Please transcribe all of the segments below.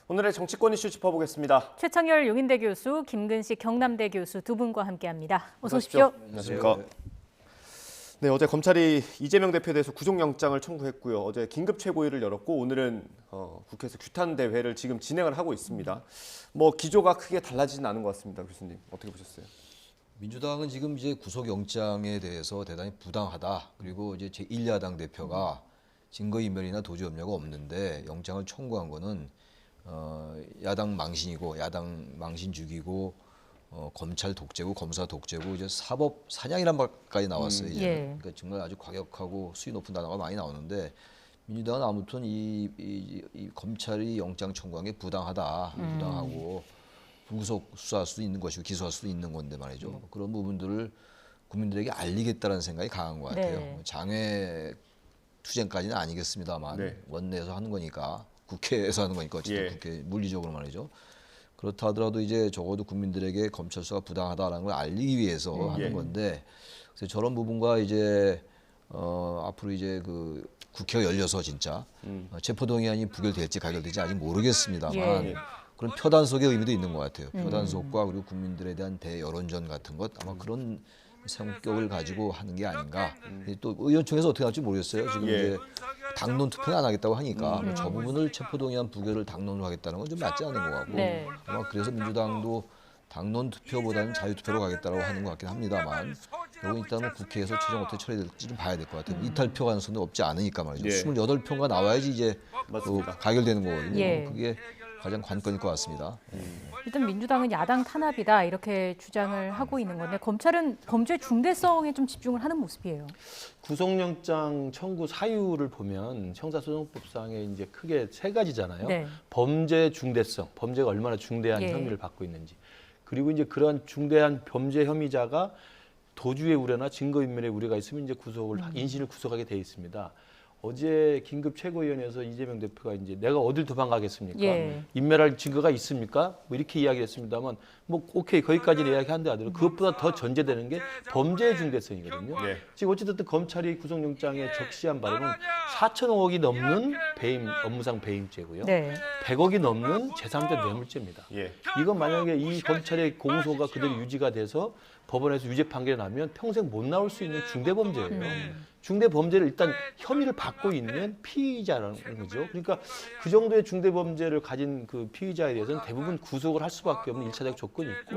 오늘의 정치권 이슈 짚어보겠습니다. 최창열 용인대 교수, 김근식 경남대 교수 두 분과 함께합니다. 어서 오십시오. 안녕하십니까. 네, 어제 검찰이 이재명 대표에 대해서 구속영장을 청구했고요. 어제 긴급 최고위를 열었고 오늘은 국회에서 규탄 대회를 지금 진행을 하고 있습니다. 뭐 기조가 크게 달라지진 않은 것 같습니다, 교수님. 어떻게 보셨어요? 민주당은 지금 이제 구속영장에 대해서 대단히 부당하다. 그리고 이제 제1야당 대표가 증거인멸이나 도주협력가 없는데 영장을 청구한 거는 야당 망신이고 야당 망신 죽이고 검찰 독재고 검사 독재고 이제 사법 사냥이란 말까지 나왔어요. 이제. 그러니까 정말 아주 과격하고 수위 높은 단어가 많이 나오는데 민주당은 아무튼 이 검찰이 영장 청구한 게 부당하다, 부당하고 불구속 수사할 수도 있는 것이고 기소할 수도 있는 건데 말이죠. 그런 부분들을 국민들에게 알리겠다는 생각이 강한 것 같아요. 네. 장외 투쟁까지는 아니겠습니다만 네. 원내에서 하는 거니까 국회에서 하는 거니까 어쨌든 국회 물리적으로 말이죠. 그렇다 하더라도 이제 적어도 국민들에게 검찰 수사가 부당하다라는 걸 알리기 위해서 하는 건데 그래서 저런 부분과 이제 앞으로 이제 그 국회가 열려서 진짜 체포동의안이 부결될지 가결될지 아직 모르겠습니다만 그런 표단속의 의미도 있는 것 같아요. 표단속과 그리고 국민들에 대한 대여론전 같은 것 아마 그런 성격을 가지고 하는 게 아닌가. 또 의원총회에서 어떻게 할지 모르겠어요. 지금 이제 당론 투표는 안 하겠다고 하니까 저 부분을 체포동의안 부결을 당론으로 하겠다는 건 좀 맞지 않은 것 같고 아마 그래서 민주당도 당론 투표보다는 자유투표로 가겠다고 하는 것 같긴 합니다만 이건 일단은 국회에서 최종 어떻게 처리될지 좀 봐야 될 것 같아요. 이탈표 가능성도 없지 않으니까 말이죠. 28표가 나와야지 이제 또 가결되는 거거든요. 그게 가장 관건일 것 같습니다. 일단 민주당은 야당 탄압이다 이렇게 주장을 하고 있는 건데 검찰은 범죄 중대성에 좀 집중을 하는 모습이에요. 구속영장 청구 사유를 보면 형사소송법상에 이제 크게 세 가지잖아요. 네. 범죄 중대성, 범죄가 얼마나 중대한 혐의를 받고 있는지, 그리고 이제 그러한 중대한 범죄 혐의자가 도주의 우려나 증거인멸의 우려가 있으면 이제 인신을 구속하게 돼 있습니다. 어제 긴급 최고위원회에서 이재명 대표가 이제 내가 어딜 도망가겠습니까? 인멸할 증거가 있습니까? 뭐 이렇게 이야기했습니다만 뭐 오케이 거기까지는 이야기한다 하더라도 그것보다 더 전제되는 게 범죄의 중대성이거든요. 지금 어찌됐든 검찰이 구속영장에 적시한 바로는 4천억이 넘는 배임 업무상 배임죄고요. 100억이 넘는 제3자 뇌물죄입니다. 이건 만약에 이 검찰의 공소가 그대로 유지가 돼서 법원에서 유죄 판결이 나면 평생 못 나올 수 있는 중대범죄예요. 중대범죄를 일단 혐의를 받고 있는 피의자라는 거죠. 그러니까 그 정도의 중대범죄를 가진 그 피의자에 대해서는 대부분 구속을 할 수밖에 없는 일차적 조건이 있고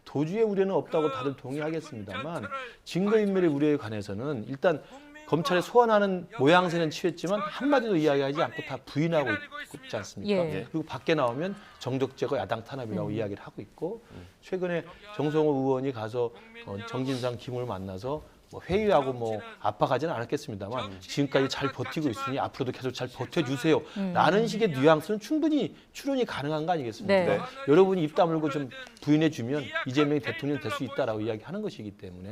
도주의 우려는 없다고 다들 동의하겠습니다만 증거인멸의 우려에 관해서는 일단 검찰에 소환하는 모양새는 취했지만 한마디도 이야기하지 않고 다 부인하고 있지 않습니까? 그리고 밖에 나오면 정적제거 야당 탄압이라고 이야기를 하고 있고 최근에 정성호 의원이 가서 정진상 김을 만나서 뭐 회의하고 뭐 압박하지는 않았겠습니다만 지금까지 잘 버티고 있으니 앞으로도 계속 잘 버텨주세요. 라는 식의 뉘앙스는 충분히 추론이 가능한 거 아니겠습니까? 여러분이 입 다물고 좀 부인해주면 이재명이 대통령이 될 수 있다라고 이야기하는 것이기 때문에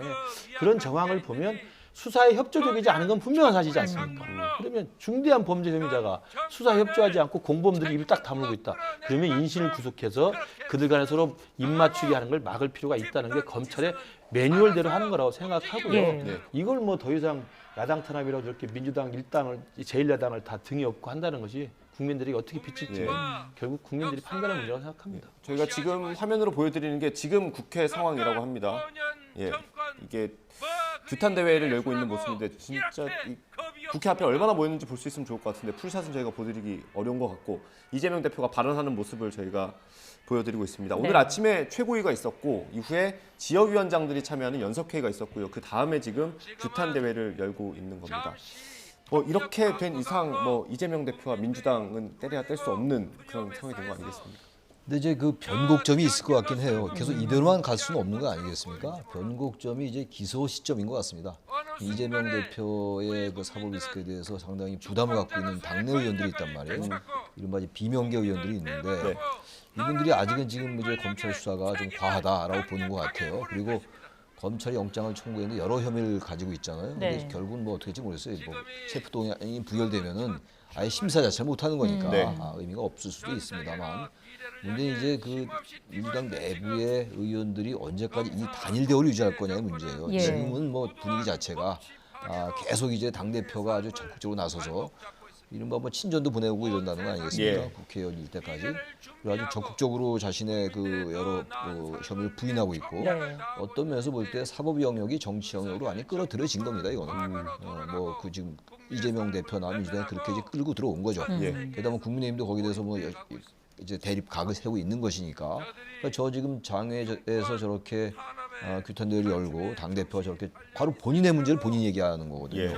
그런 정황을 보면 수사에 협조적이지 않은 건 분명한 사실이지 않습니까? 그러면 중대한 범죄 혐의자가 수사에 협조하지 않고 공범들이 입을 딱 다물고 있다. 그러면 인신을 구속해서 그들 간에 서로 입맞추기 하는 걸 막을 필요가 있다는 게 검찰의 매뉴얼대로 하는 거라고 생각하고요. 이걸 뭐 더 이상 야당 탄압이라고 저렇게 민주당 일당을 제1야당을 다 등에 업고 한다는 것이 국민들이 어떻게 비칠지 결국 국민들이 판단할 문제라고 생각합니다. 저희가 지금 화면으로 보여드리는 게 지금 국회 상황이라고 합니다. 이게 규탄 대회를 열고 있는 모습인데 진짜 이 국회 앞에 얼마나 모였는지 볼 수 있으면 좋을 것 같은데 풀샷은 저희가 보여드리기 어려운 것 같고 이재명 대표가 발언하는 모습을 저희가 보여드리고 있습니다. 오늘 아침에 최고위가 있었고 이후에 지역위원장들이 참여하는 연석회의가 있었고요. 그 다음에 지금 규탄 대회를 열고 있는 겁니다. 이렇게 된 이상 이재명 대표와 민주당은 때려야 뗄 수 없는 그런 상황이 된 거 아니겠습니까? 근데 이제 그 변곡점이 있을 것 같긴 해요. 계속 이대로만 갈 수는 없는 거 아니겠습니까? 변곡점이 이제 기소 시점인 것 같습니다. 이재명 대표의 그 사법 리스크에 대해서 상당히 부담을 갖고 있는 당내 의원들이 있단 말이에요. 이른바 비명계 의원들이 있는데 이분들이 아직은 지금 이제 검찰 수사가 좀 과하다라고 보는 것 같아요. 그리고 검찰이 영장을 청구했는데 여러 혐의를 가지고 있잖아요. 근데 결국은 뭐 어떻게 될지 모르겠어요. 뭐 체포동의안이 부결되면은 아예 심사 자체를 못하는 거니까 의미가 없을 수도 있습니다만 문제는 이제 그 민주당 내부의 의원들이 언제까지 이 단일 대우를 유지할 거냐의 문제예요. 지금은 뭐 분위기 자체가 계속 이제 당 대표가 아주 적극적으로 나서서 이른바 뭐 친전도 보내고 이런다는 거 아니겠습니까? 예. 국회의원일 때까지. 그래서 아주 적극적으로 자신의 그 여러 혐의를 부인하고 있고 네. 어떤 면에서 볼 때 사법 영역이 정치 영역으로 많이 끌어들여진 겁니다. 이거는 뭐 그 지금 이재명 대표나 민주당이 그렇게 이제 끌고 들어온 거죠. 예. 게다가 뭐 국민의힘도 거기에 대해서 뭐 이제 대립각을 세우고 있는 것이니까. 그러니까 저 지금 장외에서 저렇게 규탄대회를 열고 당 대표가 저렇게 바로 본인의 문제를 본인이 얘기하는 거거든요. 예.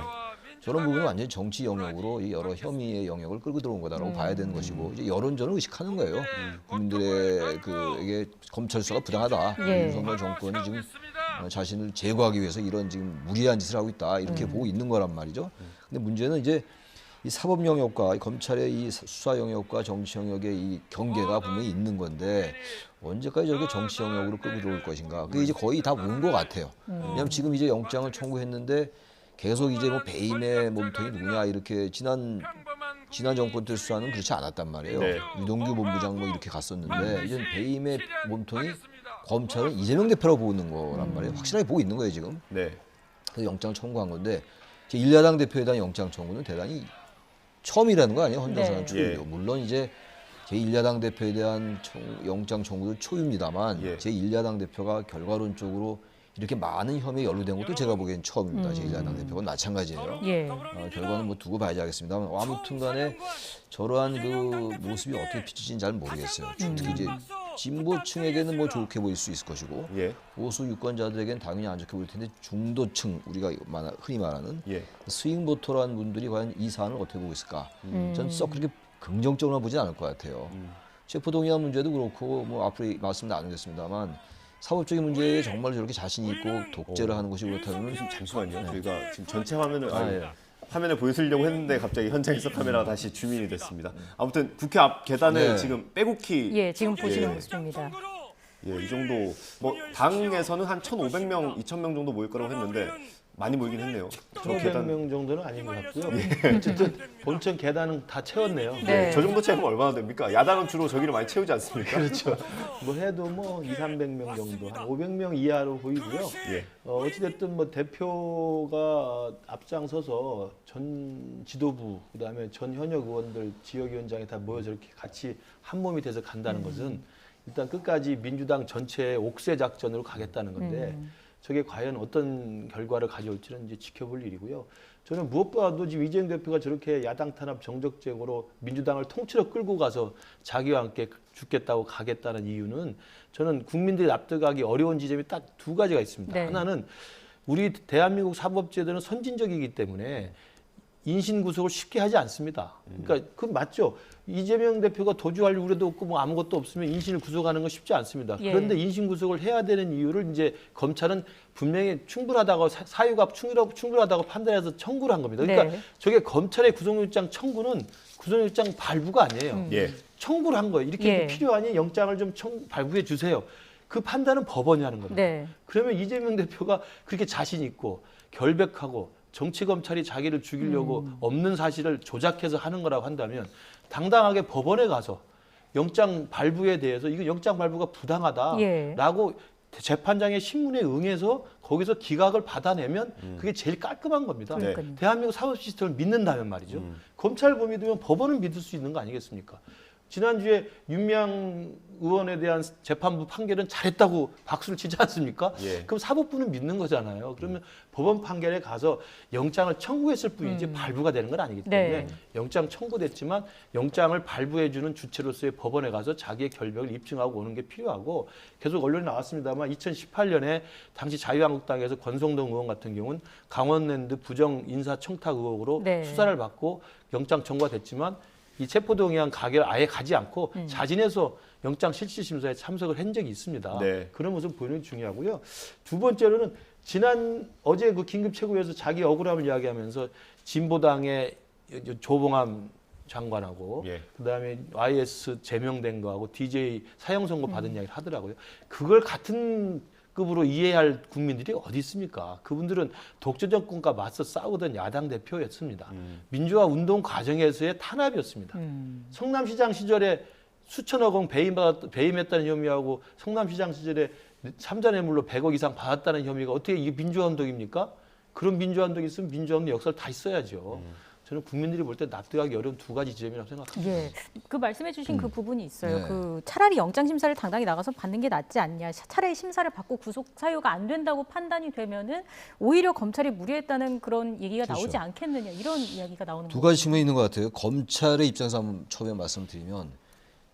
저런 부분은 완전히 정치 영역으로 이 여러 혐의의 영역을 끌고 들어온 거다라고 봐야 되는 것이고 이제 여론전을 의식하는 거예요. 국민들의 이게 검찰 수사가 부당하다. 예. 윤석열 정권이 지금 자신을 제거하기 위해서 이런 지금 무리한 짓을 하고 있다 이렇게 보고 있는 거란 말이죠. 근데 문제는 이제 이 사법 영역과 검찰의 이 수사 영역과 정치 영역의 이 경계가 분명히 있는 건데 언제까지 저렇게 정치 영역으로 끌고 들어올 것인가? 그게 이제 거의 다 온 것 같아요. 왜냐하면 지금 이제 영장을 청구했는데 계속 이제 뭐 배임의 몸통이 누구냐 이렇게 지난 정권 때 수사는 그렇지 않았단 말이에요. 네. 유동규 본부장 뭐 이렇게 갔었는데 이제 배임의 몸통이 검찰은 이재명 대표라고 보고 있는 거란 말이에요. 확실하게 보고 있는 거예요 지금. 네. 그래서 영장을 청구한 건데 제 1야당 대표에 대한 영장 청구는 대단히 처음이라는 거 아니에요? 헌정사는 네. 초유죠. 예. 물론 이제 제1야당 대표에 대한 영장 청구도 초유입니다만 예. 제1야당 대표가 결과론적으로 이렇게 많은 혐의에 연루된 것도 제가 보기엔 처음입니다. 제1야당 대표가 마찬가지예요. 예. 결과는 뭐 두고 봐야지 하겠습니다만 아무튼 간에 저러한 그 모습이 어떻게 비춰질지는 잘 모르겠어요. 특히 이제 진보층에게는 뭐 좋게 보일 수 있을 것이고 예. 보수 유권자들에게는 당연히 안 좋게 보일 텐데 중도층 우리가 흔히 말하는 예. 스윙보터라는 분들이 과연 이 사안을 어떻게 보고 있을까? 저는 썩 그렇게 긍정적으로 보진 않을 것 같아요. 체포동의안 문제도 그렇고 뭐 앞으로 말씀 나누겠습니다만 사법적인 문제에 정말 저렇게 자신 있고 독재를 하는 것이 그렇다면 잠시만요. 저희가 지금 전체 화면을 예. 화면에 보여드리려고 했는데 갑자기 현장에서 카메라가 다시 주민이 됐습니다. 아무튼 국회 앞 계단을 네. 지금 빼곡히 예, 지금 보시는 예. 모습입니다. 예, 이 정도 뭐 당에서는 한 1,500명, 2,000명 정도 모일 거라고 했는데 많이 모이긴 했네요. 저 계단 1,500명 정도는 아닌 것 같고요. 예. 어쨌든 본청 계단은 다 채웠네요. 네. 저 정도 채우면 얼마나 됩니까? 야당은 주로 저기를 많이 채우지 않습니까? 그렇죠. 뭐 해도 뭐 200~300명 정도, 한 500명 이하로 보이고요. 예. 어찌됐든 뭐 대표가 앞장서서 전 지도부, 그다음에 전 현역 의원들, 지역위원장이 다 모여서 이렇게 같이 한 몸이 돼서 간다는 것은 일단 끝까지 민주당 전체의 옥새 작전으로 가겠다는 건데 저게 과연 어떤 결과를 가져올지는 이제 지켜볼 일이고요. 저는 무엇보다도 지금 이재명 대표가 저렇게 야당 탄압 정적쟁으로 민주당을 통째로 끌고 가서 자기와 함께 죽겠다고 가겠다는 이유는 저는 국민들이 납득하기 어려운 지점이 딱 두 가지가 있습니다. 네. 하나는 우리 대한민국 사법제도는 선진적이기 때문에 인신구속을 쉽게 하지 않습니다. 그러니까 그 맞죠. 이재명 대표가 도주할 우려도 없고 뭐 아무것도 없으면 인신을 구속하는 건 쉽지 않습니다. 예. 그런데 인신구속을 해야 되는 이유를 이제 검찰은 분명히 충분하다고 사유가 충분하다고 판단해서 청구를 한 겁니다. 그러니까 네. 저게 검찰의 구속영장 청구는 구속영장 발부가 아니에요. 예. 청구를 한 거예요. 이렇게 예. 필요하니 영장을 좀 발부해 주세요. 그 판단은 법원이 하는 겁니다. 네. 그러면 이재명 대표가 그렇게 자신 있고 결백하고 정치 검찰이 자기를 죽이려고 없는 사실을 조작해서 하는 거라고 한다면 당당하게 법원에 가서 영장 발부에 대해서 이거 영장 발부가 부당하다라고 재판장의 신문에 응해서 거기서 기각을 받아내면 그게 제일 깔끔한 겁니다. 네. 그러니까요. 대한민국 사법 시스템을 믿는다면 말이죠. 검찰을 못 믿으면 법원은 믿을 수 있는 거 아니겠습니까? 지난주에 윤미향 의원에 대한 재판부 판결은 잘했다고 박수를 치지 않습니까? 예. 그럼 사법부는 믿는 거잖아요. 그러면 법원 판결에 가서 영장을 청구했을 뿐이지 발부가 되는 건 아니기 때문에 네. 영장 청구됐지만 영장을 발부해주는 주체로서의 법원에 가서 자기의 결백을 입증하고 오는 게 필요하고 계속 언론에 나왔습니다만 2018년에 당시 자유한국당에서 권성동 의원 같은 경우는 강원랜드 부정 인사 청탁 의혹으로 네. 수사를 받고 영장 청구가 됐지만 이 체포동의안 가결 아예 가지 않고 자진해서 영장 실질심사에 참석을 한 적이 있습니다. 네. 그런 모습 보이는 게 중요하고요. 두 번째로는 어제 그 긴급 최고위에서 자기 억울함을 이야기하면서 진보당의 조봉암 장관하고 예. 그다음에 YS 제명된 거하고 DJ 사형 선고 받은 이야기를 하더라고요. 그걸 같은 급으로 이해할 국민들이 어디 있습니까? 그분들은 독재 정권과 맞서 싸우던 야당 대표였습니다. 민주화 운동 과정에서의 탄압이었습니다. 성남시장 시절에 수천억 원 배임했다는 혐의하고 성남시장 시절에 삼자뇌물로 100억 이상 받았다는 혐의가 어떻게 이게 민주화 운동입니까? 그런 민주화 운동이 있으면 민주화 운동 역사를 다 있어야죠. 저는 국민들이 볼 때 납득하기 어려운 두 가지 지점이라고 생각합니다. 예, 그 말씀해주신 그 부분이 있어요. 네. 그 차라리 영장 심사를 당당히 나가서 받는 게 낫지 않냐. 차라리 심사를 받고 구속 사유가 안 된다고 판단이 되면은 오히려 검찰이 무리했다는 그런 얘기가 그렇죠. 나오지 않겠느냐 이런 이야기가 나오는 두 거죠. 가지 측면이 있는 것 같아요. 검찰의 입장에서 한번 처음에 말씀드리면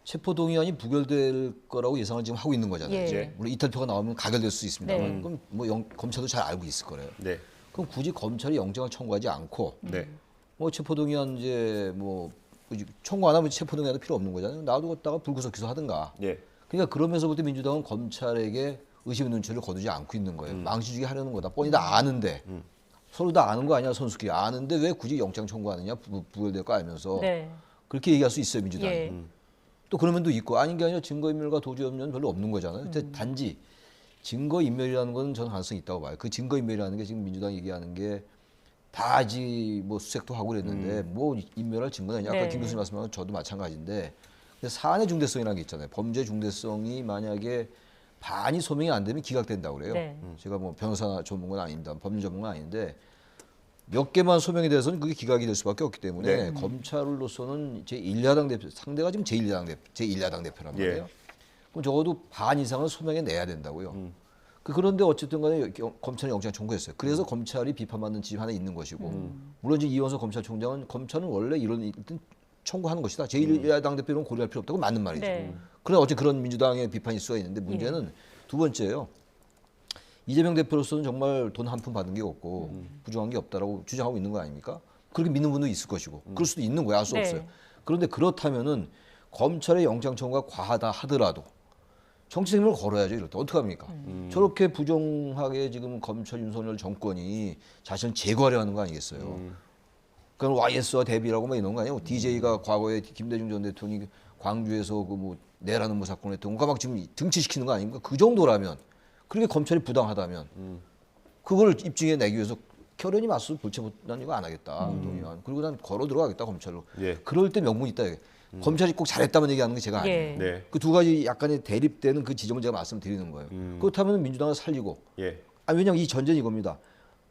체포동의안이 부결될 거라고 예상을 지금 하고 있는 거잖아요. 예. 네. 물론 이탈표가 나오면 가결될 수 있습니다만 네. 그럼 뭐 검찰도 잘 알고 있을 거래요. 네. 그럼 굳이 검찰이 영장을 청구하지 않고 네. 뭐 체포동의안 이제 뭐 청구 안 하면 체포동의안도 필요 없는 거잖아요. 놔두었다가 불구속 기소하든가. 예. 그러니까 그러면서부터 민주당은 검찰에게 의심의 눈초리를 거두지 않고 있는 거예요. 망치 주기 하려는 거다. 뻔히 다 아는데 서로 다 아는 거 아니야 선수끼리 아는데 왜 굳이 영장 청구하느냐 부결될 거 알면서 네. 그렇게 얘기할 수 있어요 민주당이. 예. 또 그런 면도 있고 아닌 게 아니라 증거인멸과 도주협력은 별로 없는 거잖아요. 근데 단지 증거인멸이라는 건 저는 가능성이 있다고 봐요. 그 증거인멸이라는 게 지금 민주당이 얘기하는 게 다 아직 뭐 수색도 하고 그랬는데 뭐 인멸할 증거는 아까 네. 김 교수님 말씀하신 저도 마찬가지인데 근데 사안의 중대성이라는 게 있잖아요. 범죄 중대성이 만약에 반이 소명이 안 되면 기각된다고 그래요. 네. 제가 뭐 변호사 전문가는 아닙니다. 법률 전문가는 아닌데 몇 개만 소명이 돼서는 그게 기각이 될 수밖에 없기 때문에 검찰로서는 제1야당 대표 상대가 지금 제1야당 대표란 예. 말이에요. 그럼 적어도 반 이상은 소명에 내야 된다고요. 그런데 어쨌든 간에 검찰은 영장 청구했어요. 그래서 검찰이 비판받는 지점이 하나 있는 것이고 물론 이제 이원석 검찰총장은 검찰은 원래 이런 일단 청구하는 것이다. 제1야당 대표는 고려할 필요 없다고 맞는 말이죠. 네. 그러나 어쨌든 그런 민주당의 비판일 수가 있는데 문제는 두 번째예요. 이재명 대표로서는 정말 돈 한 푼 받은 게 없고 부정한 게 없다라고 주장하고 있는 거 아닙니까? 그렇게 믿는 분도 있을 것이고 그럴 수도 있는 거야. 알 수 네. 없어요. 그런데 그렇다면은 검찰의 영장 청구가 과하다 하더라도 정치 책임을 걸어야죠. 이럴 때 어떡합니까? 저렇게 부정하게 지금 검찰 윤석열 정권이 자신을 제거하려 하는 거 아니겠어요? 그럼 YS와 대비라고 막 이런 거 아니에요? DJ가 과거에 김대중 전 대통령이 광주에서 그 뭐 내라는 뭐 사건을 했던 거 막 지금 등치시키는 거 아닙니까? 그 정도라면 그렇게 검찰이 부당하다면 그걸 입증해 내기 위해서 결연히 맞서 불체포난 이거 안 하겠다. 동의안. 그리고 난 걸어 들어가겠다 검찰로. 예. 그럴 때 명분이 있다. 검찰이 꼭 잘했다만 얘기하는 게 제가 아니에요. 예. 네. 그 두 가지 약간의 대립되는 그 지점을 제가 말씀드리는 거예요. 그렇다면 민주당을 살리고 예. 왜냐하면 이 전제는 이겁니다.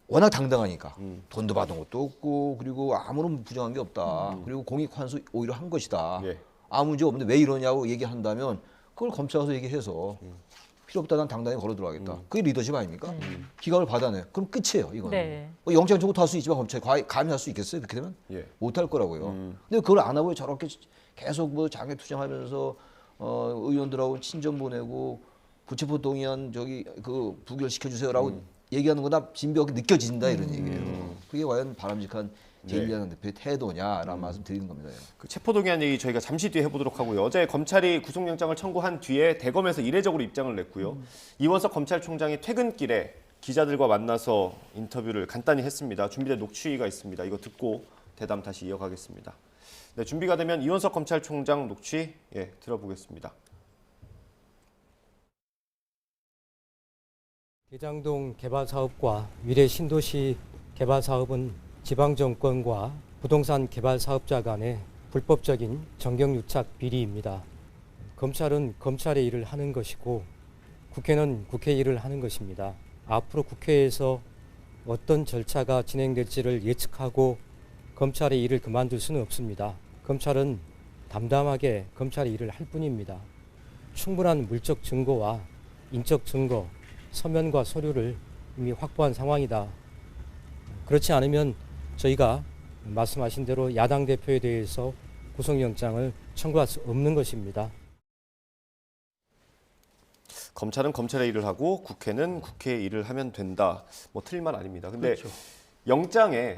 워낙 당당하니까 돈도 받은 것도 없고 그리고 아무런 부정한 게 없다. 그리고 공익 환수 오히려 한 것이다. 예. 아무 문제 없는데 왜 이러냐고 얘기한다면 그걸 검찰 가서 얘기해서 필요 없다 난 당당히 걸어 들어가겠다. 그게 리더십 아닙니까? 기각을 받아내. 그럼 끝이에요 이거는. 네. 뭐 영장 청구 할 수 있지만 검찰이 감히 할 수 있겠어요? 그렇게 되면 예. 못할 거라고요. 근데 그걸 안 하고 저렇게 계속 뭐 장애 투쟁하면서 의원들하고 친전 보내고 부체포 동의안 저기 그 부결시켜 주세요라고 얘기하는 거다 진비하게 느껴진다 이런 얘기예요. 그게 과연 바람직한 제1야당 대표의 태도냐라는 말씀 드리는 겁니다. 그 체포동의안 얘기 저희가 잠시 뒤에 해보도록 하고요. 어제 검찰이 구속영장을 청구한 뒤에 대검에서 이례적으로 입장을 냈고요. 이원석 검찰총장이 퇴근길에 기자들과 만나서 인터뷰를 간단히 했습니다. 준비된 녹취가 있습니다. 이거 듣고 대담 다시 이어가겠습니다. 네, 준비가 되면 이원석 검찰총장 녹취 들어보겠습니다. 대장동 개발 사업과 위례 신도시 개발 사업은 지방 정권과 부동산 개발 사업자 간의 불법적인 정경유착 비리입니다. 검찰은 검찰의 일을 하는 것이고 국회는 국회 일을 하는 것입니다. 앞으로 국회에서 어떤 절차가 진행될지를 예측하고 검찰의 일을 그만둘 수는 없습니다. 검찰은 담담하게 검찰의 일을 할 뿐입니다. 충분한 물적 증거와 인적 증거, 서면과 서류를 이미 확보한 상황이다. 그렇지 않으면 저희가 말씀하신 대로 야당 대표에 대해서 구속영장을 청구할 수 없는 것입니다. 검찰은 검찰의 일을 하고 국회는 국회의 일을 하면 된다. 뭐 틀린 말 아닙니다. 근데 그렇죠.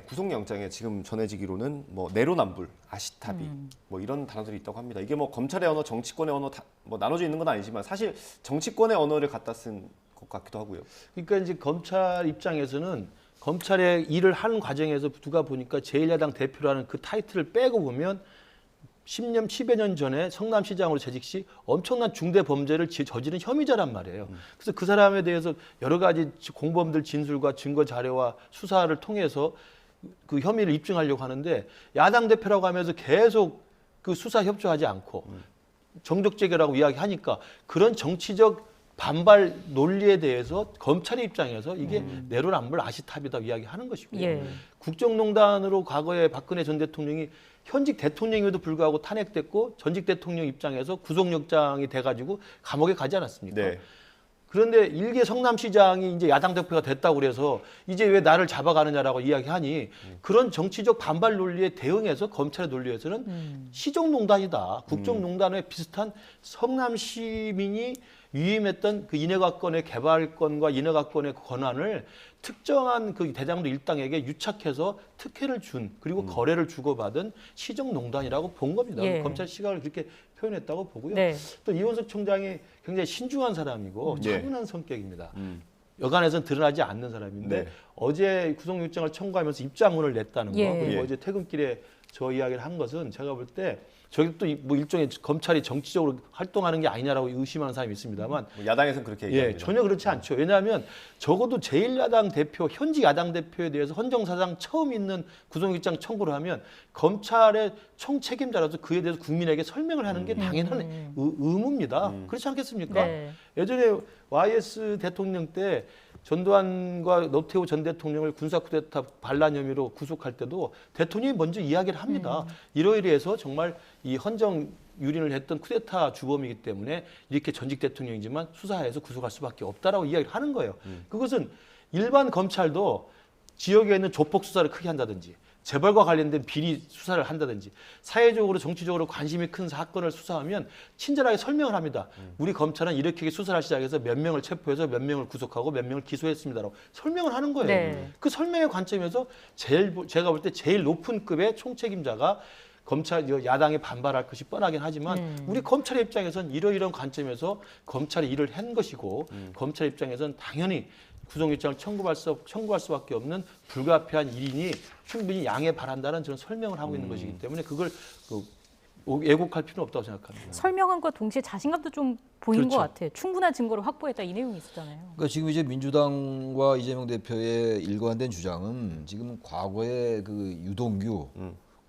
구속영장에 지금 전해지기로는 뭐 내로남불, 아시타비 뭐 이런 단어들이 있다고 합니다. 이게 뭐 검찰의 언어, 정치권의 언어 뭐 나눠져 있는 건 아니지만 사실 정치권의 언어를 갖다 쓴 것 같기도 하고요. 그러니까 이제 검찰 입장에서는 검찰의 일을 하는 과정에서 누가 보니까 제1야당 대표라는 그 타이틀을 빼고 보면 10년, 10여 년 전에 성남시장으로 재직 시 엄청난 중대 범죄를 저지른 혐의자란 말이에요. 그래서 그 사람에 대해서 여러 가지 공범들 진술과 증거 자료와 수사를 통해서 그 혐의를 입증하려고 하는데 야당 대표라고 하면서 계속 그 수사 협조하지 않고 정적제결라고 이야기하니까 그런 정치적 반발 논리에 대해서 검찰의 입장에서 이게 내로남불 아시탑이다 이야기하는 것이고요. 예. 국정농단으로 과거에 박근혜 전 대통령이 현직 대통령임에도 불구하고 탄핵됐고 전직 대통령 입장에서 구속영장이 돼가지고 감옥에 가지 않았습니까? 네. 그런데 일개 성남시장이 이제 야당 대표가 됐다고 그래서 이제 왜 나를 잡아가느냐라고 이야기하니 그런 정치적 반발 논리에 대응해서 검찰의 논리에서는 시정농단이다. 국정농단에 비슷한 성남 시민이 위임했던 그 인허가권의 개발권과 인허가권의 권한을 특정한 그 대장도 일당에게 유착해서 특혜를 준 그리고 거래를 주고받은 시정농단이라고 본 겁니다. 예. 검찰 시각을 그렇게 표현했다고 보고요. 네. 또 이원석 총장이 굉장히 신중한 사람이고 예. 차분한 성격입니다. 여간에서는 드러나지 않는 사람인데 네. 어제 구속영장을 청구하면서 입장문을 냈다는 거 예. 그리고 예. 어제 퇴근길에 저 이야기를 한 것은 제가 볼 때 저기 또 뭐 일종의 검찰이 정치적으로 활동하는 게 아니냐라고 의심하는 사람이 있습니다만 뭐 야당에서는 그렇게 예, 얘기합니다. 전혀 그렇지 않죠. 왜냐하면 적어도 제1야당 대표, 현직 야당 대표에 대해서 헌정사상 처음 있는 구속영장 청구를 하면 검찰의 총책임자로서 그에 대해서 국민에게 설명을 하는 게 당연한 의무입니다. 그렇지 않겠습니까? 네. 예전에 YS 대통령 때 전두환과 노태우 전 대통령을 군사 쿠데타 반란 혐의로 구속할 때도 대통령이 먼저 이야기를 합니다. 이러이러해서 정말 이 헌정 유린을 했던 쿠데타 주범이기 때문에 이렇게 전직 대통령이지만 수사해서 구속할 수밖에 없다라고 이야기를 하는 거예요. 그것은 일반 검찰도 지역에 있는 조폭 수사를 크게 한다든지 재벌과 관련된 비리 수사를 한다든지 사회적으로 정치적으로 관심이 큰 사건을 수사하면 친절하게 설명을 합니다. 우리 검찰은 이렇게 수사를 시작해서 몇 명을 체포해서 몇 명을 구속하고 몇 명을 기소했습니다라고 설명을 하는 거예요. 네. 그 설명의 관점에서 제가 볼 때 제일 높은 급의 총책임자가 검찰 야당에 반발할 것이 뻔하긴 하지만 우리 검찰의 입장에서는 이러이러한 관점에서 검찰이 일을 한 것이고 검찰 입장에서는 당연히 구속영장을 청구할 수밖에 없는 불가피한 일이니 충분히 양해 바란다는 저는 설명을 하고 있는 것이기 때문에 그걸 왜곡할 필요는 없다고 생각합니다. 설명함과 동시에 자신감도 좀 보인 그렇죠. 것 같아요. 충분한 증거를 확보했다 이 내용이 있었잖아요. 그러니까 지금 이제 민주당과 이재명 대표의 일관된 주장은 지금 과거에 그 유동규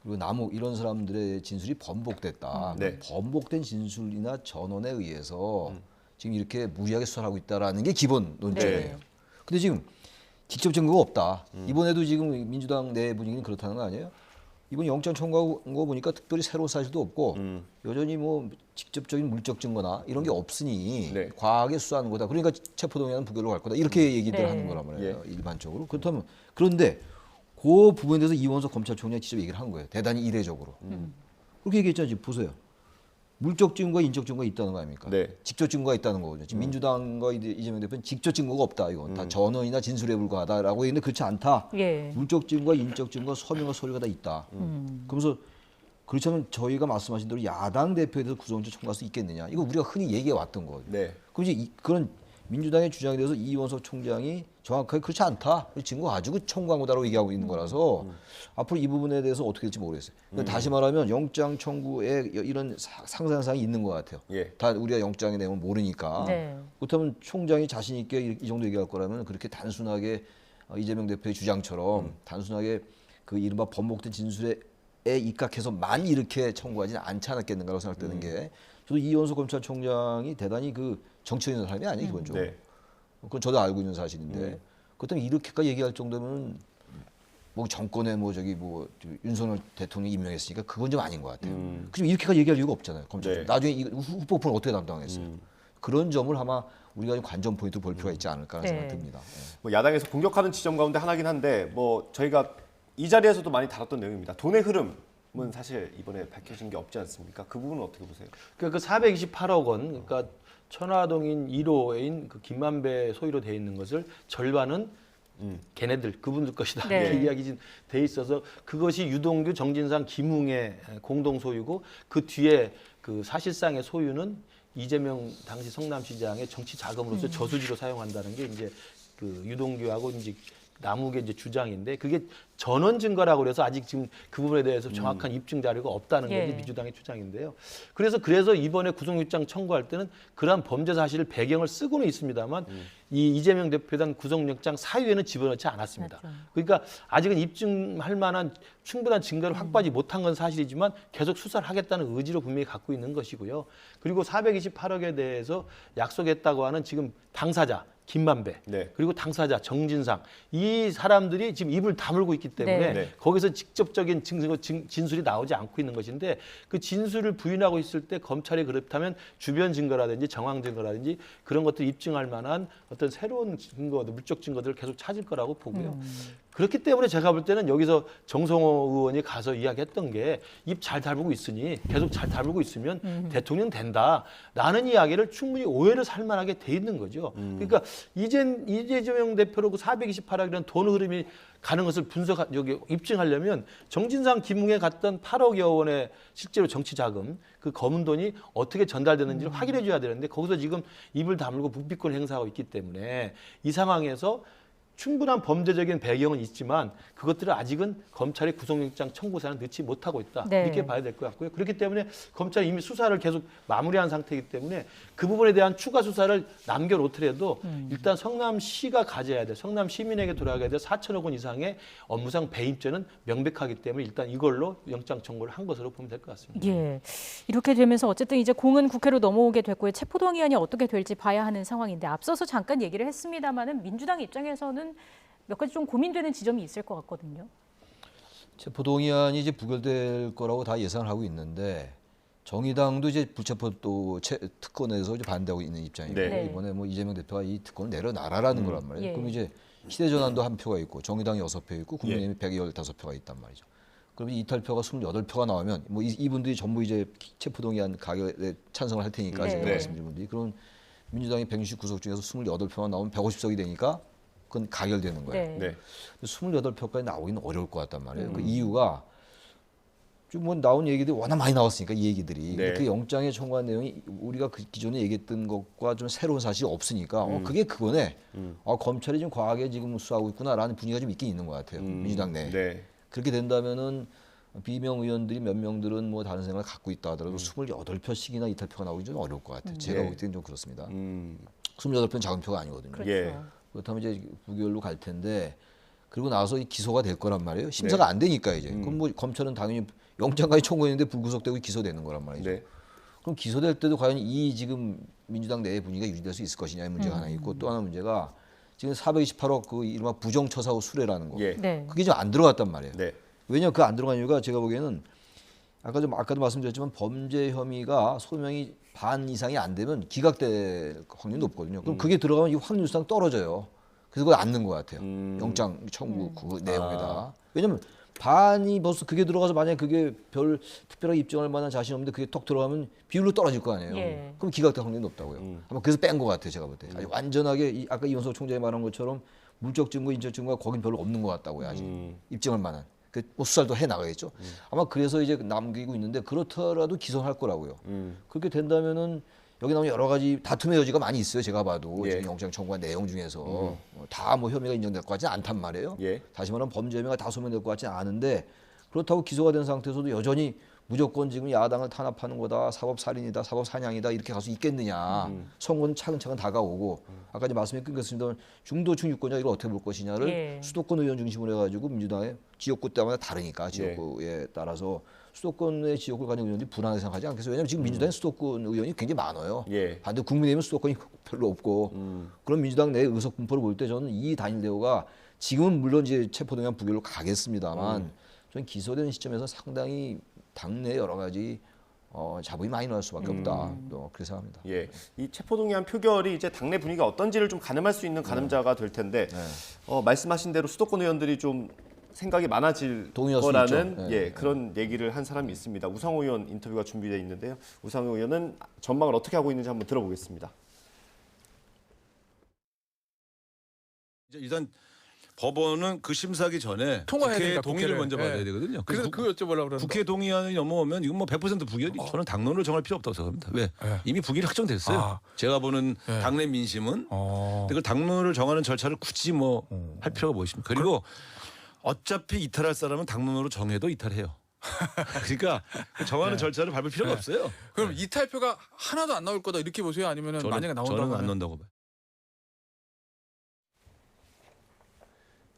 그리고 남욱 이런 사람들의 진술이 번복됐다. 네. 번복된 진술이나 전원에 의해서 지금 이렇게 무리하게 수사를 하고 있다라는 게 기본 논점이에요. 네. 근데 지금 직접 증거가 없다. 이번에도 지금 민주당 내 분위기는 그렇다는 거 아니에요? 이번 영장 청구한 거 보니까 특별히 새로운 사실도 없고 여전히 뭐 직접적인 물적 증거나 이런 게 없으니 네. 과하게 수사하는 거다. 그러니까 체포동의안은 부결로 갈 거다. 이렇게 얘기들 네. 하는 거란 말이에요. 예. 일반적으로. 그렇다면 그런데 그 부분에 대해서 이원석 검찰총장이 직접 얘기를 한 거예요. 대단히 이례적으로. 그렇게 얘기했잖아요. 지금 보세요. 물적 증거와 인적 증거가 있다는 거 아닙니까? 네. 직접 증거가 있다는 거거든요. 지금 민주당과 이재명 대표는 직접 증거가 없다. 이건 다 전원이나 진술에 불과하다라고 했는데 그렇지 않다. 예. 물적 증거와 인적 증거, 서명과 서류가 다 있다. 그러면서 그렇다면 저희가 말씀하신 대로 야당 대표에 대해서 구속영장 청구할 수 있겠느냐? 이거 우리가 흔히 얘기해 왔던 거거든요. 네. 그럼 이제 그런 민주당의 주장에 대해서 이원석 총장이 정확하게 그렇지 않다. 증거 가지고 청구한 거다라고 얘기하고 있는 거라서 앞으로 이 부분에 대해서 어떻게 될지 모르겠어요. 그러니까 다시 말하면 영장 청구에 이런 상상상이 있는 것 같아요. 예. 다 우리가 영장의 내용을 모르니까. 네. 그렇다면 총장이 자신 있게 이 정도 얘기할 거라면 그렇게 단순하게 이재명 대표의 주장처럼 단순하게 그 이른바 번복된 진술에 입각해서만 이렇게 청구하지는 않지 않았겠는가라고 생각되는 게 저도 이원석 검찰총장이 대단히 그 정치적인 사람이 아니에요 기본적으로. 네. 그건 저도 알고 있는 사실인데 그렇다면 이렇게까지 얘기할 정도면 뭐 정권에 뭐 저기 뭐 윤석열 대통령이 임명했으니까 그건 좀 아닌 것 같아요. 그럼 이렇게까지 얘기할 이유가 없잖아요. 검찰. 네. 나중에 이 후폭풍을 어떻게 담당했어요? 그런 점을 아마 우리가 좀 관전 포인트로 볼 필요가 있지 않을까라는 네. 생각이 듭니다. 예. 뭐 야당에서 공격하는 지점 가운데 하나긴 한데 뭐 저희가 이 자리에서도 많이 다뤘던 내용입니다. 돈의 흐름은 사실 이번에 밝혀진 게 없지 않습니까? 그 부분은 어떻게 보세요? 그러니까 그 428억 원, 그러니까 천화동인 1호인 그 김만배 소유로 돼 있는 것을 절반은 걔네들 그분들 것이다 네. 이렇게 이야기 돼 있어서 그것이 유동규, 정진상, 김웅의 공동 소유고 그 뒤에 그 사실상의 소유는 이재명 당시 성남시장의 정치 자금으로서 저수지로 사용한다는 게 이제 그 유동규하고 이제 남욱의 이제 주장인데 그게 전원 증거라고 그래서 아직 지금 그 부분에 대해서 정확한 입증 자료가 없다는 게 예. 이제 민주당의 주장인데요. 그래서 이번에 구속영장 청구할 때는 그러한 범죄 사실을 배경을 쓰고는 있습니다만 이 이재명 대표에 대한 구속영장 사유에는 집어넣지 않았습니다. 맞죠. 그러니까 아직은 입증할 만한 충분한 증거를 확보하지 못한 건 사실이지만 계속 수사를 하겠다는 의지로 분명히 갖고 있는 것이고요. 그리고 428억에 대해서 약속했다고 하는 지금 당사자 김만배 네. 그리고 당사자 정진상 이 사람들이 지금 입을 다물고 있기 때문에 네. 거기서 직접적인 진술이 나오지 않고 있는 것인데 그 진술을 부인하고 있을 때 검찰이 그렇다면 주변 증거라든지 정황 증거라든지 그런 것들 입증할 만한 어떤 새로운 증거들, 물적 증거들을 계속 찾을 거라고 보고요. 그렇기 때문에 제가 볼 때는 여기서 정성호 의원이 가서 이야기했던 게 입 잘 다물고 있으니 계속 잘 다물고 있으면 대통령 된다라는 이야기를 충분히 오해를 살 만하게 돼 있는 거죠. 그러니까 이재명 대표로 그 428억이라는 돈 흐름이 가는 것을 입증하려면 정진상 김웅에 갔던 8억여 원의 실제로 정치 자금 그 검은 돈이 어떻게 전달되는지를 확인해 줘야 되는데 거기서 지금 입을 다물고 묵비권 행사하고 있기 때문에 이 상황에서 충분한 범죄적인 배경은 있지만 그것들을 아직은 검찰의 구속영장 청구 사안을 넣지 못하고 있다. 네. 이렇게 봐야 될 것 같고요. 그렇기 때문에 검찰이 이미 수사를 계속 마무리한 상태이기 때문에 그 부분에 대한 추가 수사를 남겨놓더라도 일단 성남시가 가져야 돼. 성남 시민에게 돌아가야 돼. 4천억 원 이상의 업무상 배임죄는 명백하기 때문에 일단 이걸로 영장 청구를 한 것으로 보면 될 것 같습니다. 예. 이렇게 되면서 어쨌든 이제 공은 국회로 넘어오게 됐고요. 체포동의안이 어떻게 될지 봐야 하는 상황인데 앞서서 잠깐 얘기를 했습니다마는 민주당 입장에서는 몇 가지 좀 고민되는 지점이 있을 것 같거든요. 체포동의안이 이제 부결될 거라고 다 예상을 하고 있는데 정의당도 이제 불체포 또 특권에서 이제 반대하고 있는 입장이고 네. 이번에 뭐 이재명 대표가 이 특권을 내려놔라라는 거란 말이에요. 예. 그럼 이제 희대전환도 한 표가 있고 정의당이 6표 있고 국민의힘이 115표가 있단 말이죠. 그러면 이탈표가 28표가 나오면 뭐 이분들이 전부 이제 체포동의안 가결에 찬성을 할 테니까 네. 지금 네. 말씀드린 분들이 그럼 민주당이 169석 중에서 28표가 나오면 150석이 되니까 그건 가결되는 거예요. 네. 네. 28표까지 나오기는 어려울 것 같단 말이에요. 그 이유가 좀 뭐 나온 얘기들이 워낙 많이 나왔으니까 이 얘기들이 네. 그 영장에 청구한 내용이 우리가 그 기존에 얘기했던 것과 좀 새로운 사실이 없으니까 그게 그거네. 검찰이 좀 과하게 지금 수사하고 있구나라는 분위기가 좀 있긴 있는 것 같아요. 민주당 내에. 네. 그렇게 된다면은 비명 의원들이 몇 명들은 뭐 다른 생각을 갖고 있다 하더라도 28표씩이나 이탈표가 나오기 좀 어려울 것 같아요. 제가 네. 볼 때는 좀 그렇습니다. 28표는 작은 표가 아니거든요. 그렇죠. 예. 그렇다면 이제 부결로 갈 텐데 그리고 나서 기소가 될 거란 말이에요. 심사가 안 되니까 이제. 그럼 뭐 검찰은 당연히 영장까지 청구했는데 불구속되고 기소되는 거란 말이죠. 네. 그럼 기소될 때도 과연 이 지금 민주당 내의 분위기가 유지될 수 있을 것이냐의 문제가 하나 있고 또 하나 문제가 지금 428억 그 이른바 부정처사후 수뢰라는 거. 예. 네. 그게 좀 안 들어갔단 말이에요. 네. 왜냐하면 그 안 들어간 이유가 제가 보기에는 아까도 말씀드렸지만 범죄 혐의가 소명이 반 이상이 안 되면 기각될 확률이 높거든요. 그럼 그게 들어가면 이 확률상 떨어져요. 그래서 그걸 안 넣은 것 같아요. 영장 청구 그 내용에다. 왜냐면 반이 벌써 그게 들어가서 만약에 그게 별 특별하게 입증할 만한 자신 없는데 그게 톡 들어가면 비율로 떨어질 거 아니에요. 예. 그럼 기각될 확률이 높다고요. 아마 그래서 뺀 것 같아요. 제가 볼 때. 아니, 완전하게 아까 이원석 총장이 말한 것처럼 물적 증거, 인적 증거가 거긴 별로 없는 것 같다고요. 아직 입증할 만한. 뭐 수사도 해 나가겠죠. 아마 그래서 이제 남기고 있는데 그렇더라도 기소할 거라고요. 그렇게 된다면은 여기 나오는 여러 가지 다툼의 여지가 많이 있어요. 제가 봐도 예. 지금 영장 청구한 내용 중에서 다 뭐 혐의가 인정될 것 같지는 않단 말이에요. 예. 다시 말하면 범죄 혐의가 다 소명될 것 같지는 않은데 그렇다고 기소가 된 상태에서도 여전히 무조건 지금 야당을 탄압하는 거다, 사법 살인이다, 사법 사냥이다 이렇게 가서 있겠느냐. 선거는 차근차근 다가오고 아까 이제 말씀이 끊겼습니다만 중도층 유권자 이걸 어떻게 볼 것이냐를 예. 수도권 의원 중심으로 해가지고 민주당의 지역구 때마다 다르니까 지역구에 따라서 수도권의 지역구를 가진 의원들이 불안하게 생각하지 않겠어요. 왜냐하면 지금 민주당의 수도권 의원이 굉장히 많아요. 예. 반대 국민의힘은 수도권이 별로 없고 그런 민주당 내 의석 분포를 볼 때 저는 이 단일 대우가 지금은 물론 이제 체포동의안 부결로 가겠습니다만 저는 기소되는 시점에서 상당히 당내 여러 가지 자본이 많이 나올 수밖에 없다. 또 그렇게 생각합니다. 예. 이 체포동의안 표결이 이제 당내 분위기가 어떤지를 좀 가늠할 수 있는 가늠자가 될 텐데 말씀하신 대로 수도권 의원들이 좀 생각이 많아질 동의할 수 거라는 있죠. 예, 그런 얘기를 한 사람이 있습니다. 우상호 의원 인터뷰가 준비되어 있는데요. 우상호 의원은 전망을 어떻게 하고 있는지 한번 들어보겠습니다. 이제 일단 법원은 그 심사하기 전에 통과해야 국회 되니까, 동의를 국회를. 먼저 받아야 예. 되거든요. 그래서 그거 여쭤보려고 그러는 국회 동의안이 넘어오면 이건 뭐 100% 부결이 저는 당론을 정할 필요 없다고 생각합니다. 왜? 예. 이미 부결이 확정됐어요. 아. 제가 보는 예. 당내 민심은 근데 그 당론을 정하는 절차를 굳이 뭐 할 필요가 뭐 있습니까? 그리고 어차피 이탈할 사람은 당론으로 정해도 이탈해요. 그러니까 정하는 절차를 밟을 필요가 없어요. 그럼 이탈표가 하나도 안 나올 거다 이렇게 보세요? 아니면 만약에 나온다고 저는 안 하면 넣는다고 봐요.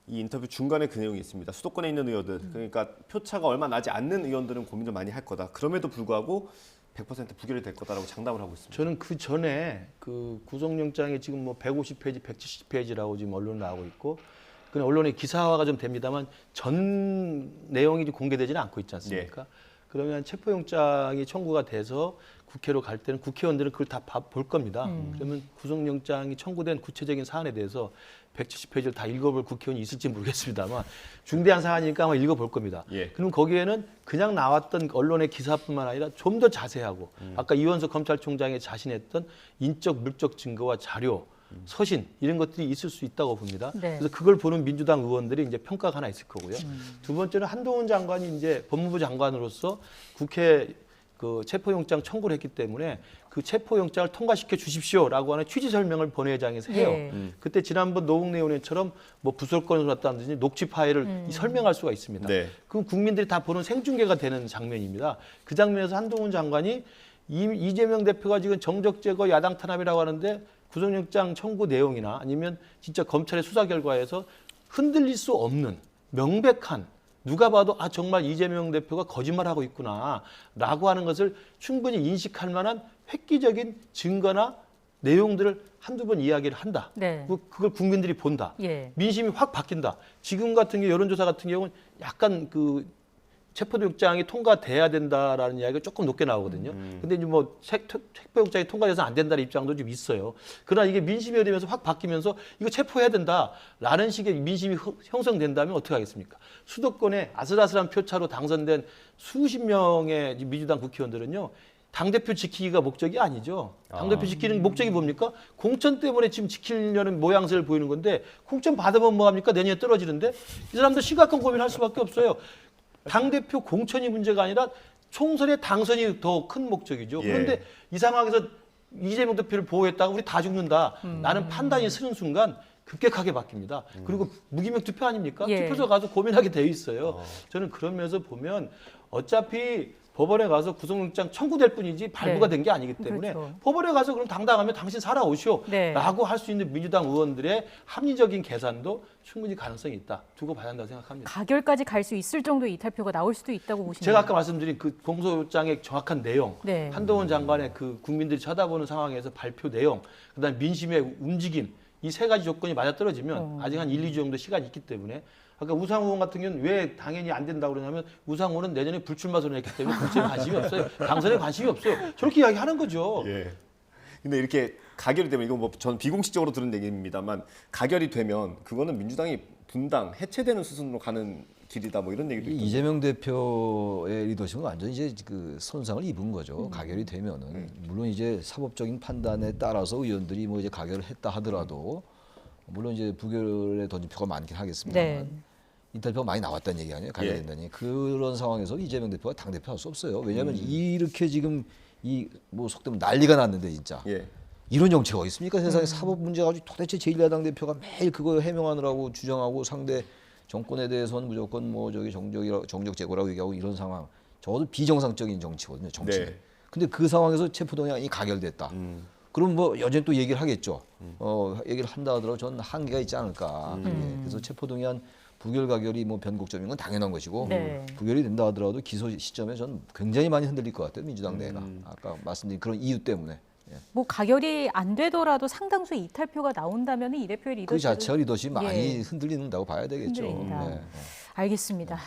이 인터뷰 중간에 그 내용이 있습니다. 수도권에 있는 의원들, 그러니까 표차가 얼마 나지 않는 의원들은 고민을 많이 할 거다. 그럼에도 불구하고 100% 부결이 될 거다라고 장담을 하고 있습니다. 저는 그 전에 그 구속영장이 지금 뭐 150페이지, 170페이지라고 지금 언론에 나오고 있고, 그냥 언론에 기사화가 좀 됩니다만 전 내용이 공개되지는 않고 있지 않습니까? 그러면 체포영장이 청구가 돼서 국회로 갈 때는 국회의원들은 그걸 다 볼 겁니다. 그러면 구속영장이 청구된 구체적인 사안에 대해서 170페이지를 다 읽어볼 국회의원이 있을지 모르겠습니다만 중대한 사안이니까 아마 읽어볼 겁니다. 예. 그럼 거기에는 그냥 나왔던 언론의 기사뿐만 아니라 좀 더 자세하고 아까 이원석 검찰총장이 자신했던 인적 물적 증거와 자료, 서신 이런 것들이 있을 수 있다고 봅니다. 네. 그래서 그걸 보는 민주당 의원들이 이제 평가가 하나 있을 거고요. 두 번째는 한동훈 장관이 이제 법무부 장관으로서 국회 그 체포영장 청구를 했기 때문에 그 체포영장을 통과시켜 주십시오라고 하는 취지 설명을 본회의장에서 해요. 예. 그때 지난번 노웅래 의원처럼 뭐 부설권을 놨다든지 녹취 파일을 설명할 수가 있습니다. 네. 그럼 국민들이 다 보는 생중계가 되는 장면입니다. 그 장면에서 한동훈 장관이 이재명 대표가 지금 정적 제거 야당 탄압이라고 하는데 구속영장 청구 내용이나 아니면 진짜 검찰의 수사 결과에서 흔들릴 수 없는 명백한 누가 봐도 아 정말 이재명 대표가 거짓말하고 있구나라고 하는 것을 충분히 인식할 만한 획기적인 증거나 내용들을 한두 번 이야기를 한다. 네. 그걸 국민들이 본다. 예. 민심이 확 바뀐다. 지금 같은 경우 여론조사 같은 경우는 약간 그 체포영장이 통과돼야 된다라는 이야기가 조금 높게 나오거든요. 근데 이제 뭐 체포영장이 통과돼서 안 된다는 입장도 좀 있어요. 그러나 이게 민심이 되면서 확 바뀌면서 이거 체포해야 된다라는 식의 민심이 형성된다면 어떻게 하겠습니까? 수도권에 아슬아슬한 표차로 당선된 수십 명의 민주당 국회의원들은요. 당대표 지키기가 목적이 아니죠. 당대표 지키는 목적이 뭡니까? 공천 때문에 지금 지키려는 모양새를 보이는 건데 공천 받으면 뭐합니까? 내년에 떨어지는데 이 사람들 심각한 고민을 할 수밖에 없어요. 당대표 공천이 문제가 아니라 총선의 당선이 더 큰 목적이죠. 예. 그런데 이 상황에서 이재명 대표를 보호했다가 우리 다 죽는다. 라는 판단이 서는 순간 급격하게 바뀝니다. 그리고 무기명 투표 아닙니까? 예. 투표소 가서 고민하게 돼 있어요. 저는 그런 면에서 보면 어차피 법원에 가서 구속영장 청구될 뿐이지 발부가 네. 된 게 아니기 때문에 그렇죠. 법원에 가서 그럼 당당하면 당신 살아오시오 네. 라고 할 수 있는 민주당 의원들의 합리적인 계산도 충분히 가능성이 있다. 두고 봐야 한다고 생각합니다. 가결까지 갈 수 있을 정도의 이탈표가 나올 수도 있다고 보시나요? 제가 아까 말씀드린 그 공소장의 정확한 내용, 네. 한동훈 장관의 그 국민들이 쳐다보는 상황에서 발표 내용, 그다음 민심의 움직임 이 세 가지 조건이 맞아떨어지면 아직 한 1, 2주 정도 시간이 있기 때문에 아까 우상호 의원 같은 경우는 왜 당연히 안 된다고 그러냐면 우상호 의원은 내년에 불출마 선언했기 때문에 국정에 관심이 없어요. 당선에 관심이 없어요. 저렇게 이야기하는 거죠. 예. 근데 이렇게 가결이 되면 이건 뭐 전 비공식적으로 들은 얘기입니다만 가결이 되면 그거는 민주당이 분당 해체되는 수순으로 가는 길이다 뭐 이런 얘기도 있고. 이재명 대표의 리더십은 완전히 이제 그 손상을 입은 거죠. 가결이 되면은 물론 이제 사법적인 판단에 따라서 의원들이 뭐 이제 가결을 했다 하더라도 물론 이제 부결에 던진 표가 많긴 하겠습니다만 네. 이탈표가 많이 나왔다는 얘기 아니에요. 가결된다니 그런 상황에서 이재명 대표가 당 대표 할 수 없어요. 왜냐하면 이렇게 지금 이 뭐 속되면 난리가 났는데 진짜. 예. 이런 정치가 어디 있습니까? 세상에 사법 문제 가지고 도대체 제1야당 대표가 매일 그거 해명하느라고 주장하고 상대 정권에 대해서는 무조건 뭐 저기 정적 제거라고 얘기하고 이런 상황. 적어도 비정상적인 정치거든요, 정치. 네. 근데 그 상황에서 체포동의안이 가결됐다. 그럼 뭐 여전히 또 얘기를 하겠죠. 얘기를 한다 하더라도 저는 한계가 있지 않을까. 예. 그래서 체포동의안 부결 가결이 뭐 변곡점인 건 당연한 것이고 네. 부결이 된다 하더라도 기소 시점에 저는 굉장히 많이 흔들릴 것 같아요, 민주당 내가. 아까 말씀드린 그런 이유 때문에. 예. 뭐 가결이 안 되더라도 상당수의 이탈표가 나온다면 이 대표의 그 리더십을 자체가 리더십이 많이 예. 흔들린다고 봐야 되겠죠. 흔들린다. 네. 알겠습니다.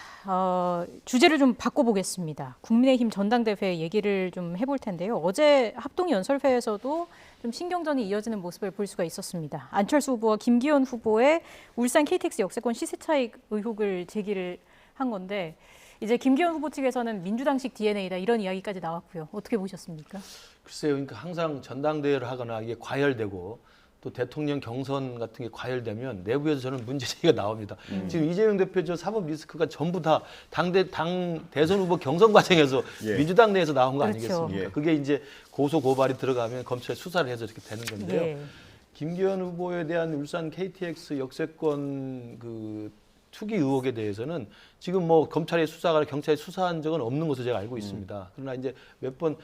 주제를 좀 바꿔보겠습니다. 국민의힘 전당대회 얘기를 좀 해볼 텐데요. 어제 합동연설회에서도 좀 신경전이 이어지는 모습을 볼 수가 있었습니다. 안철수 후보와 김기현 후보의 울산 KTX 역세권 시세 차익 의혹을 제기를 한 건데 이제 김기현 후보 측에서는 민주당식 DNA다 이런 이야기까지 나왔고요. 어떻게 보셨습니까? 글쎄요, 그러니까 항상 전당대회를 하거나 이게 과열되고 또 대통령 경선 같은 게 과열되면 내부에서 저는 문제 제기가 나옵니다. 지금 이재명 대표 저 사법 리스크가 전부 다 당 대선 후보 경선 과정에서 예. 민주당 내에서 나온 거 그렇죠. 아니겠습니까? 예. 그게 이제 고소 고발이 들어가면 검찰 수사를 해서 이렇게 되는 건데요. 예. 김기현 후보에 대한 울산 KTX 역세권 그 투기 의혹에 대해서는 지금 뭐 검찰의 수사가 경찰이 수사한 적은 없는 것으로 제가 알고 있습니다. 그러나 이제 몇 번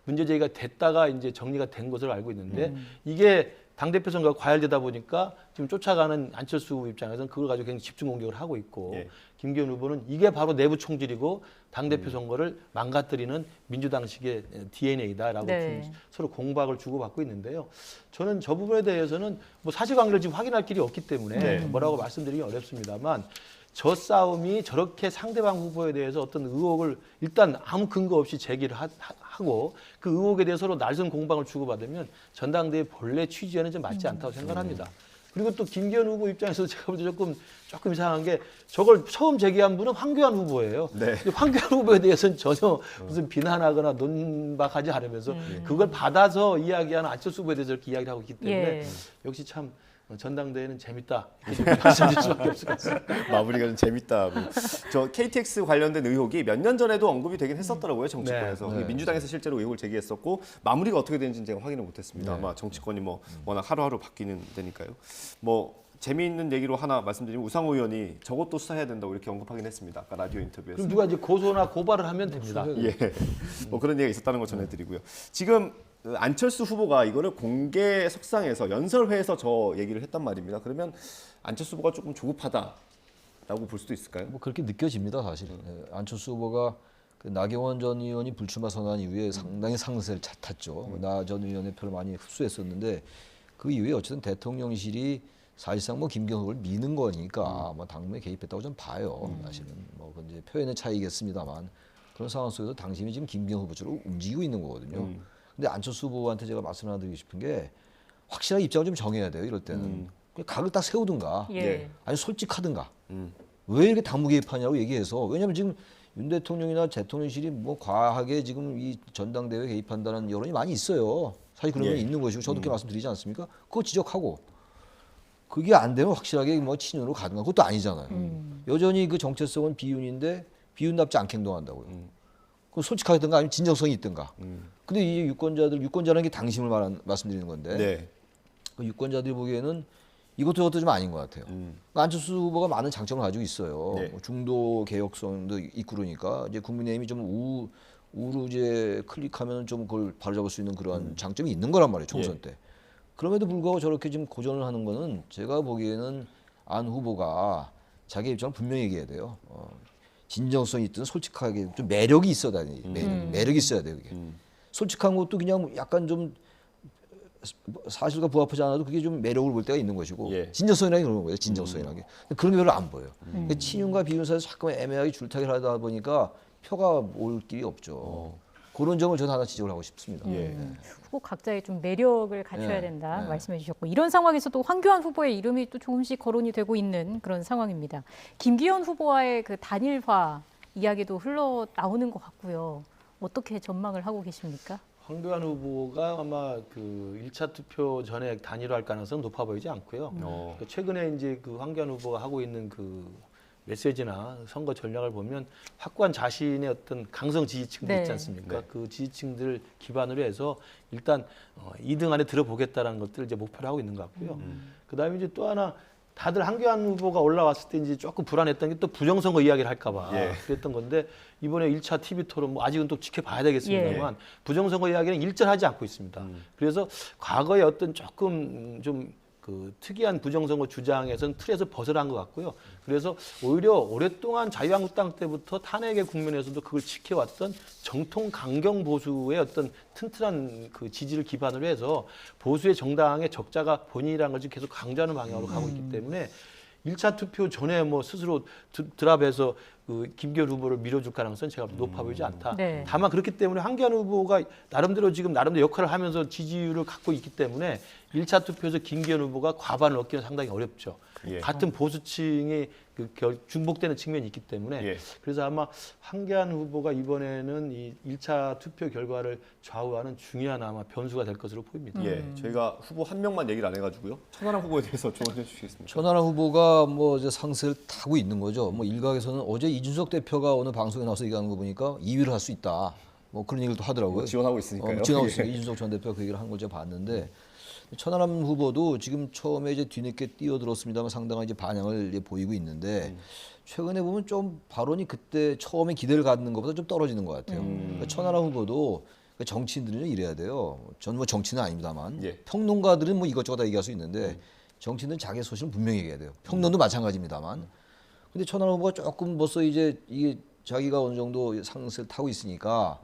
문제 제기가 됐다가 이제 정리가 된 것으로 알고 있는데 이게 당대표 선거가 과열되다 보니까 지금 쫓아가는 안철수 후보 입장에서는 그걸 가지고 굉장히 집중 공격을 하고 있고 예. 김기현 후보는 이게 바로 내부 총질이고 당대표 선거를 망가뜨리는 민주당식의 DNA다라고 네. 지금 서로 공박을 주고받고 있는데요. 저는 저 부분에 대해서는 뭐 사실관계를 지금 확인할 길이 없기 때문에 네. 뭐라고 말씀드리기 어렵습니다만 저 싸움이 저렇게 상대방 후보에 대해서 어떤 의혹을 일단 아무 근거 없이 제기를 하고 그 의혹에 대해서 서로 날선 공방을 주고받으면 전당대회 본래 취지에는 좀 맞지 않다고 생각합니다. 그리고 또 김기현 후보 입장에서 제가 볼 때 조금 이상한 게 저걸 처음 제기한 분은 황교안 후보예요. 네. 근데 황교안 후보에 대해서는 전혀 무슨 비난하거나 논박하지 않으면서 그걸 받아서 이야기하는 안철수 후보에 대해서 이렇게 이야기를 하고 있기 때문에 예. 역시 참 전당대회는 재밌다 이렇게 좀 말씀드릴 수밖에 없을 것 같습니다. 마무리가 좀 재밌다. 저 KTX 관련된 의혹이 몇 년 전에도 언급이 되긴 했었더라고요, 정치권에서. 네. 민주당에서 실제로 의혹을 제기했었고 마무리가 어떻게 되는지는 제가 확인을 못했습니다. 아마 정치권이 뭐 워낙 하루하루 바뀌는 데니까요. 뭐 재미있는 얘기로 하나 말씀드리면 우상호 의원이 저것도 수사해야 된다고 이렇게 언급하긴 했습니다. 아까 라디오 인터뷰에서. 그럼 누가 이제 고소나 고발을 하면 됩니다. 예, 뭐 그런 얘기가 있었다는 거 전해드리고요. 지금 안철수 후보가 이거를 공개 석상에서 연설회에서 저 얘기를 했단 말입니다. 그러면 안철수 후보가 조금 조급하다라고 볼 수도 있을까요? 뭐 그렇게 느껴집니다, 사실은. 안철수 후보가 그 나경원 전 의원이 불출마 선언한 이후에 상당히 상승세를 탔죠. 나 전 의원의 표를 많이 흡수했었는데 그 이후에 어쨌든 대통령실이 사실상 뭐 김기현 후보를 미는 거니까 뭐 당무에 개입했다고 좀 봐요. 사실은 뭐 그 이제 표현의 차이겠습니다만 그런 상황 속에서 당신이 지금 김기현 후보 쪽으로 움직이고 있는 거거든요. 근데 안철수 후보한테 제가 말씀 하나 드리고 싶은 게 확실하게 입장을 좀 정해야 돼요. 이럴 때는 그냥 각을 딱 세우든가 예. 아니 솔직하든가 왜 이렇게 당무 개입하냐고 얘기해서 왜냐하면 지금 윤 대통령이나 대통령실이 뭐 과하게 지금 이 전당대회 개입한다는 여론이 많이 있어요. 사실 그런 건 예. 있는 것이고 저도 그렇게 말씀드리지 않습니까? 그거 지적하고 그게 안 되면 확실하게 뭐 친윤으로 가든가 그것도 아니잖아요. 여전히 그 정체성은 비윤인데 비윤답지 않게 행동한다고요. 그럼 솔직하든가 아니면 진정성이 있든가. 근데 이 유권자라는 게 당심을 말씀드리는 건데 네. 그 유권자들이 보기에는 이것도 저것도 좀 아닌 것 같아요. 안철수 후보가 많은 장점을 가지고 있어요. 네. 뭐 중도 개혁성도 있고 그러니까 이제 국민의힘이 좀 우로 이제 클릭하면 좀 그걸 바로잡을 수 있는 그러한 장점이 있는 거란 말이에요. 총선 때. 그럼에도 불구하고 저렇게 지금 고전을 하는 거는 제가 보기에는 안 후보가 자기 입장을 분명히 얘기해야 돼요. 진정성이 있든 솔직하게 좀 매력이 있어야 돼. 매력이 있어야 돼요. 그게. 솔직한 것도 그냥 약간 좀 사실과 부합하지 않아도 그게 좀 매력을 볼 때가 있는 것이고 예. 진정성이라는 게 그런 거예요. 진정성이라는 게. 근데 그런 게 별로 안 보여요. 그러니까 친윤과 비윤 사이에서 자꾸 애매하게 줄타기를 하다 보니까 표가 올 길이 없죠. 그런 점을 저는 하나 지적을 하고 싶습니다. 예. 후보 각자의 좀 매력을 갖춰야 네. 된다 네. 말씀해 주셨고 이런 상황에서도 황교안 후보의 이름이 또 조금씩 거론이 되고 있는 그런 상황입니다. 김기현 후보와의 그 단일화 이야기도 흘러 나오는 것 같고요. 어떻게 전망을 하고 계십니까? 황교안 후보가 아마 그 1차 투표 전에 단일화할 가능성은 높아 보이지 않고요. 그러니까 최근에 이제 그 황교안 후보가 하고 있는 그 메시지나 선거 전략을 보면 확고한 자신의 어떤 강성 지지층들 네. 있지 않습니까? 네. 그 지지층들을 기반으로 해서 일단 2등 안에 들어보겠다라는 것들을 이제 목표로 하고 있는 것 같고요. 그다음에 이제 또 하나 다들 황교안 후보가 올라왔을 때 이제 조금 불안했던 게 또 부정선거 이야기를 할까봐 예. 그랬던 건데 이번에 1차 TV 토론 뭐 아직은 또 지켜봐야 되겠습니다만 부정선거 이야기는 일절하지 않고 있습니다. 그래서 과거에 어떤 조금 좀 그 특이한 부정선거 주장에서는 틀에서 벗어난 것 같고요. 그래서 오히려 오랫동안 자유한국당 때부터 탄핵의 국면에서도 그걸 지켜왔던 정통 강경 보수의 어떤 튼튼한 그 지지를 기반으로 해서 보수의 정당의 적자가 본인이라는 걸 지금 계속 강조하는 방향으로 가고 있기 때문에 1차 투표 전에 뭐 스스로 드랍해서 그 김기현 후보를 밀어줄 가능성은 제가 높아 보이지 않다. 네. 다만 그렇기 때문에 황교안 후보가 나름대로 역할을 하면서 지지율을 갖고 있기 때문에 1차 투표에서 김기현 후보가 과반을 얻기는 상당히 어렵죠. 예. 같은 보수층이 중복되는 측면이 있기 때문에 예. 그래서 아마 황교안 후보가 이번에는 이 1차 투표 결과를 좌우하는 중요한 아마 변수가 될 것으로 보입니다. 예, 저희가 후보 한 명만 얘기를 안 해가지고요. 천하람 후보에 대해서 조언해 주시겠습니까? 천하람 후보가 뭐 이제 상승을 타고 있는 거죠. 뭐 일각에서는 어제 이준석 대표가 오늘 방송에 나와서 얘기하는 거 보니까 2위를 할 수 있다. 뭐 그런 얘기를 또 하더라고요. 뭐 지원하고 있으니까요. 지원하고 예. 있으니까 이준석 전 대표가 그 얘기를 한 걸 제가 봤는데 천하람 후보도 지금 처음에 이제 뒤늦게 뛰어들었습니다만 상당한 이제 반향을 이제 보이고 있는데 최근에 보면 좀 발언이 그때 처음에 기대를 갖는 것보다 좀 떨어지는 것 같아요. 그러니까 천하람 후보도 그러니까 정치인들은 이래야 돼요. 저는 뭐 정치는 아닙니다만 예. 평론가들은 뭐 이것저것 다 얘기할 수 있는데 정치인들은 자기의 소신을 분명히 얘기해야 돼요. 평론도 마찬가지입니다만. 근데 천하람 후보가 조금 벌써 이제 이게 자기가 어느 정도 상승을 타고 있으니까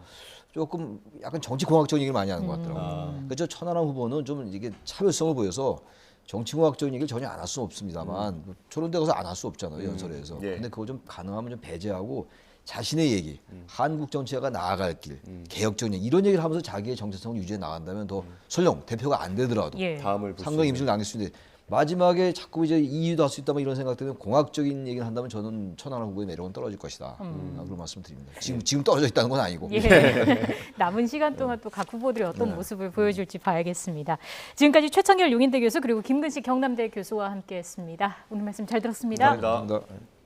조금 약간 정치공학적인 얘기를 많이 하는 것 같더라고요. 그래서 천하람 후보는 좀 이게 차별성을 보여서 정치공학적인 얘기를 전혀 안 할 수는 없습니다만 저런 데 가서 안 할 수 없잖아요, 연설에서. 예. 근데 그거 좀 가능하면 좀 배제하고 자신의 얘기, 한국 정치가 나아갈 길, 개혁적인 얘기, 이런 얘기를 하면서 자기의 정체성을 유지해 나간다면 더 설령 대표가 안 되더라도 예. 다음을 볼 상당히 수 임수를 남길 수 있는데 마지막에 자꾸 이제 이유도 할 수 있다 뭐 이런 생각 때문에 공학적인 얘기를 한다면 저는 천하람 후보의 매력은 떨어질 것이다. 그런 말씀드립니다. 지금 떨어져 있다는 건 아니고. 예. 남은 시간 동안 또 각 후보들이 어떤 모습을 보여줄지 봐야겠습니다. 지금까지 최창렬 용인대 교수 그리고 김근식 경남대 교수와 함께했습니다. 오늘 말씀 잘 들었습니다. 감사합니다. 감사합니다.